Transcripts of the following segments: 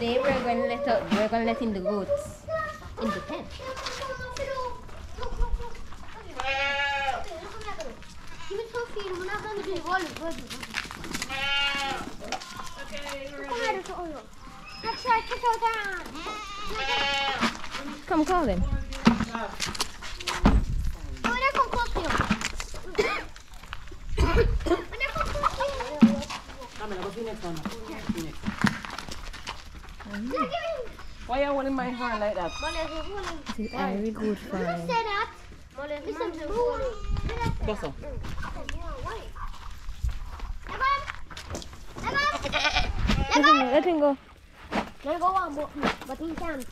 Today we're going to let in the goats in the pen. Come call him. Why are you holding my hand like that? It's very good for him. Go so. Let him go. Let go on, but he can't.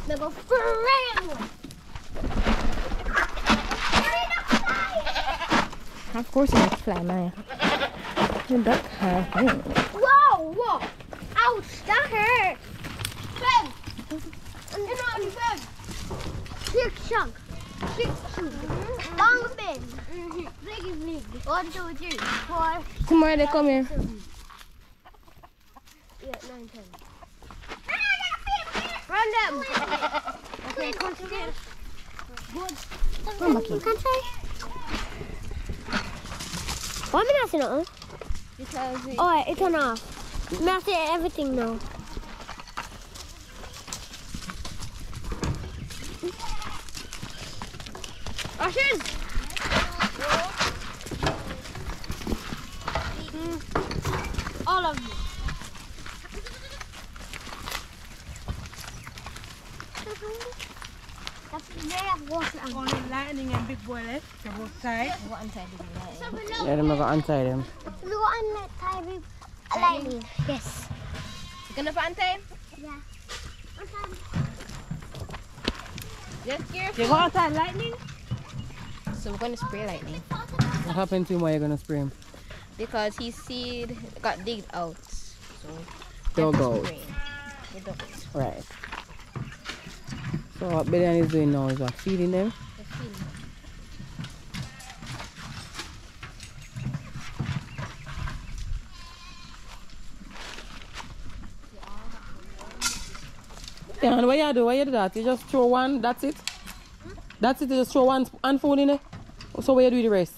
Let go forever. Of course he likes to fly, Maya. The duck has. Whoa, whoa. Ouch, that hurt. Ben. Ben. Big chunk. Big chunk. Long big. Big. 1, 2, 3, 4. Tomorrow they come here. Yeah, 9, 10. Run them. Okay, concentrate. Good. Come back in. Why am I not saying it? Because Oh, it's on off. I'm not saying everything now. Ashes! All of you. Only lightning and big boy left. So both sides. go inside the light. Yeah, them go inside them. We go on lightning. Yes. You gonna find time? Yeah. Just careful. You go outside lightning? So we're gonna spray lightning What happened to him while you're gonna spray him? because his seed got digged out. So Dug let's out. spray the ducks. Right. So what Billion is doing now is what? Feeding them? Just feed them. Yeah, and what you do? What you do that? You just throw one, that's it? That's it, you just throw one handful in it? So what you do with the rest?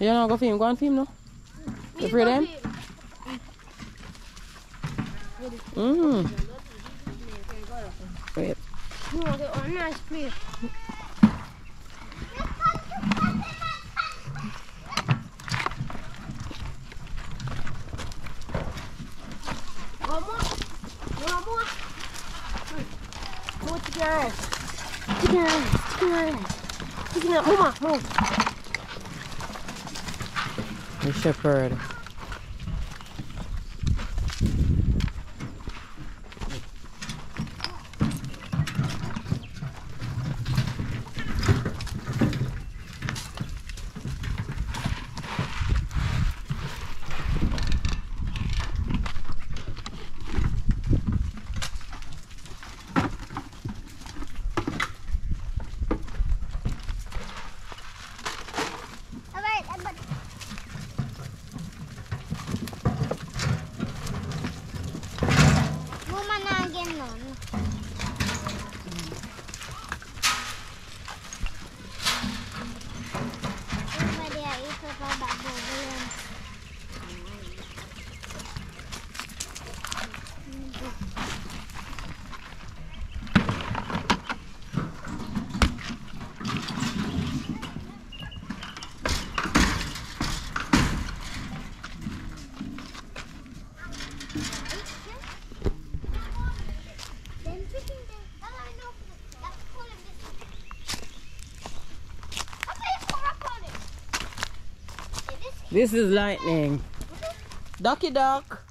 You don't go film, go and film no? You free them? Wait. Nice place. One more. Go to your earth. Move. The shepherd. This is lightning. Ducky duck.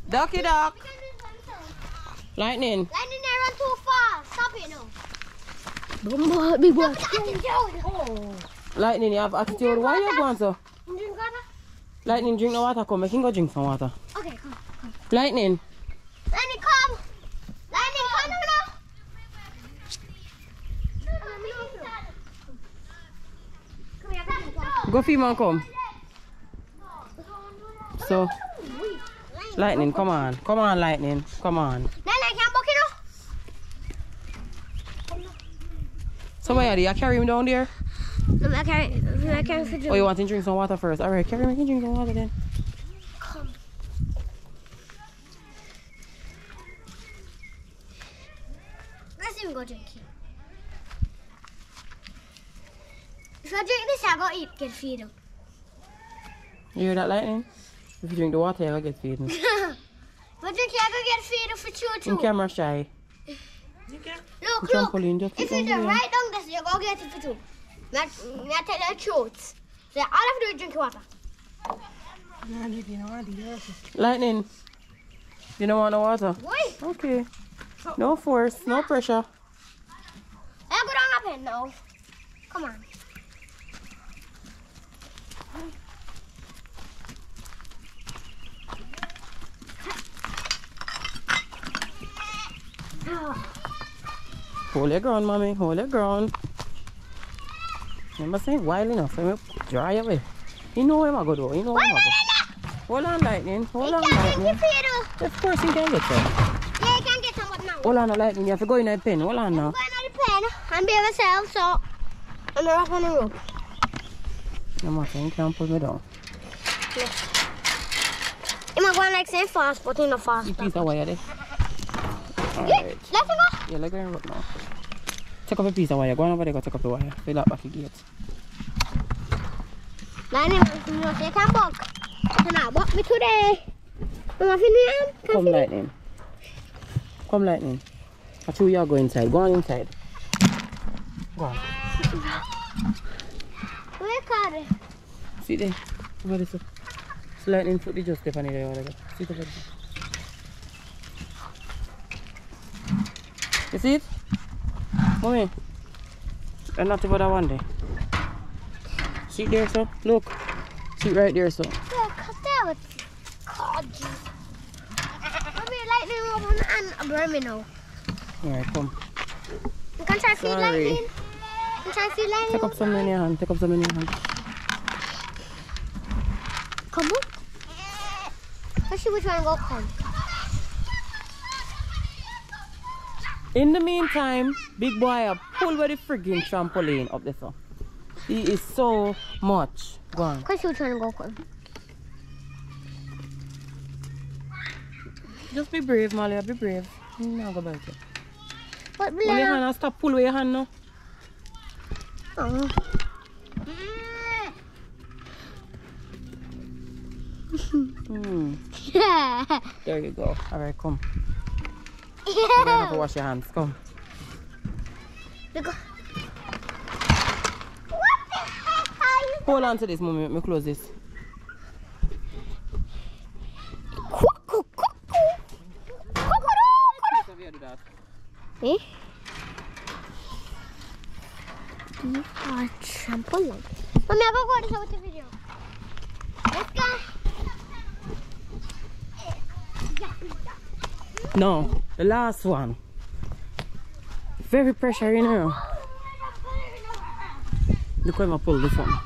Ducky duck. Lightning. Lightning, they run too fast. Stop it now. Big boy. Attitude. Lightning, you have attitude. Why you going so? Lightning, drink no water. Come, I can go drink some water. Okay, come. Lightning. Lightning, come. Lightning, come now. Come here, come. Go feed man, come. So, Lightning, come on. Come on, Lightning. Come on. Lightning, can't book it now. So, why are you carry him down there? No, I can't fit. Oh, you want to drink some water first? Alright, carry him, I can drink some water then. Come. Let's even go drink it. If I drink this, I go eat, get feed him. You hear that, Lightning? If you drink the water, you'll get feeding. If I drink it, I go get feed him for choo-choo. In camera shy. Look, Trampoline, just if sit you down do here. right down this, you go get it for two. I take the shorts. So all I have to do is drink water. Lightning, you don't want no water? Why? Okay. No force, no pressure. I go down up here now. Come on. Hold your ground, mommy. Hold your ground. Remember saying wild enough. Let me dry away. You know where I'm going to go. You know where I'm going to go. Hold on, Lightning. Hold on, Lightning. Of course you can get some. Yeah, you can get some, but now. Hold on, Lightning. You have to go in that pen. Hold on now. I'm going on the pen and be myself, so I'm not on the rope. No matter, you can't pull me down. I'm going like saying fast, but you're not fast. You piece of wire there. Yeah, Alright. let's go. Yeah, let's go and rope now. Take up a piece of wire. Go on over there, go take up the wire. Fill that back the gate. Lightning, you know, say come back. Can I walk me today? You want to Come, Lightning. Come, Lightning. I told you go inside. Go on inside. Go on. Where can I? Sit there. Over there, sir. So Lightning put the just step on it there. Whatever. Sit over there. You see it? Mommy. And not about that one day. See there, sir? Look. See right there, sir. Yeah, cut there with God. Mommy, lightning rub and burn me now. Alright, come. You can try to feed Sorry. lightning. You can try to feed lightning. Take up some in your hand. Take up some in your hand. Come on. Let's see which one will come. In the meantime, big boy, pull with the friggin' trampoline up there, sir. He is so much. Go on. Let's see which one will come. Just be brave, Malia. Be brave. No, go back there. But Pull your hand and stop. Pull with your hand now. Oh. Yeah. There you go. Alright, come. You don't have to wash your hands. Come. Look. What the heck are you? Hold on to this moment. Let me close this. Eh? You are trampoline. Mommy, I'll go to the video. Let's go. No, the last one. Very pressure in here. Look where I pull this one.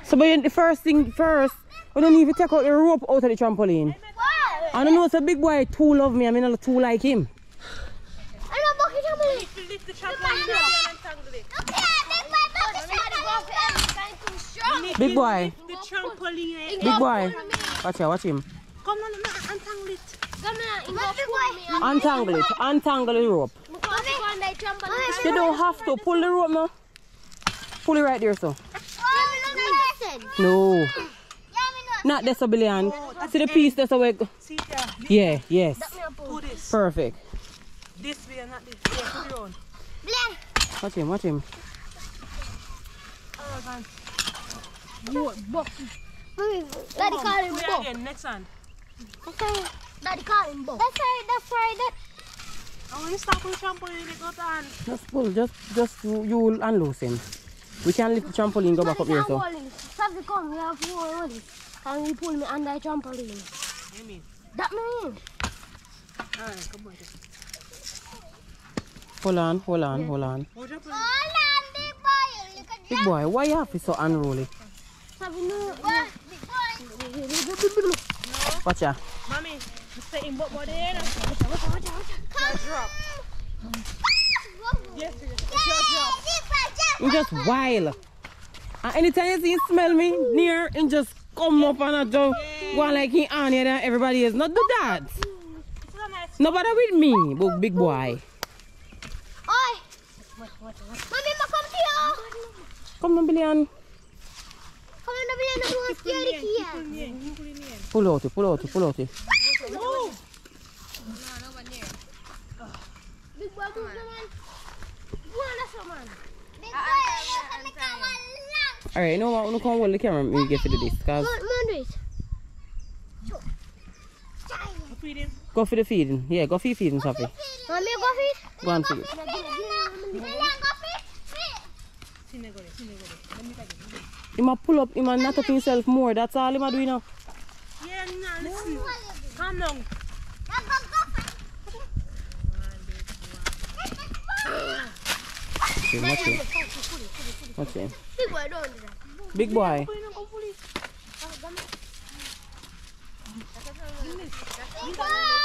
So, but the first thing first, we don't even take out the rope out of the trampoline. I don't know, it's a big boy too love me. I mean, not too like him. I don't know about the trampoline. Big boy. The trampoline. Big boy. Watch out, watch him. Come on, untangle it. Untangle it. Untangle the rope. You don't have to. Pull the rope now. Pull it right there, so. No. Not this, Billion. See the piece that's away. See there. Yeah, yes. Do this. Perfect. This way and not this. Yeah, put it on. Watch him, watch him. Oh, man. Mommy, Daddy call him Put it Bob. again, next one. Daddy call him Bob. That's right. I want to stop with trampoline, it got on. Just pull, just you will unloose him. We can lift the trampoline, go back up here, so. Something come, we have to hold it. And we pull me under the trampoline. You mean? That means. Alright, come on. Hold on. Hold your Hold trampoline. on, big boy. Look at Big boy, why you have to so unruly? Something new. Big boy. Watch ya. Mommy, stay in what there? Watch out. Drop. Yes, drop. You just wild. And anytime you see him smell me near, and just come up and just go on like he on here and everybody else. Not do that. Nobody with me, but big boy. Oi. Mommy, ma come to you. Come on, Billion. Come on, Billion. I'm going to scare you here. Pull out it. Big boy, move the man. Go on, that's the man. Big boy, you come on. Alright, you know what? I'm going to come hold the camera when we get to do this. Cause go for the feeding. Yeah, go for the feeding, Sophie. Mommy, go feed. Go on, feed. He might pull up, he might not up himself more. That's all he might do now. Yeah, no, listen. Calm down. Watch him. Big boy, don't do that. Big boy. Big boy.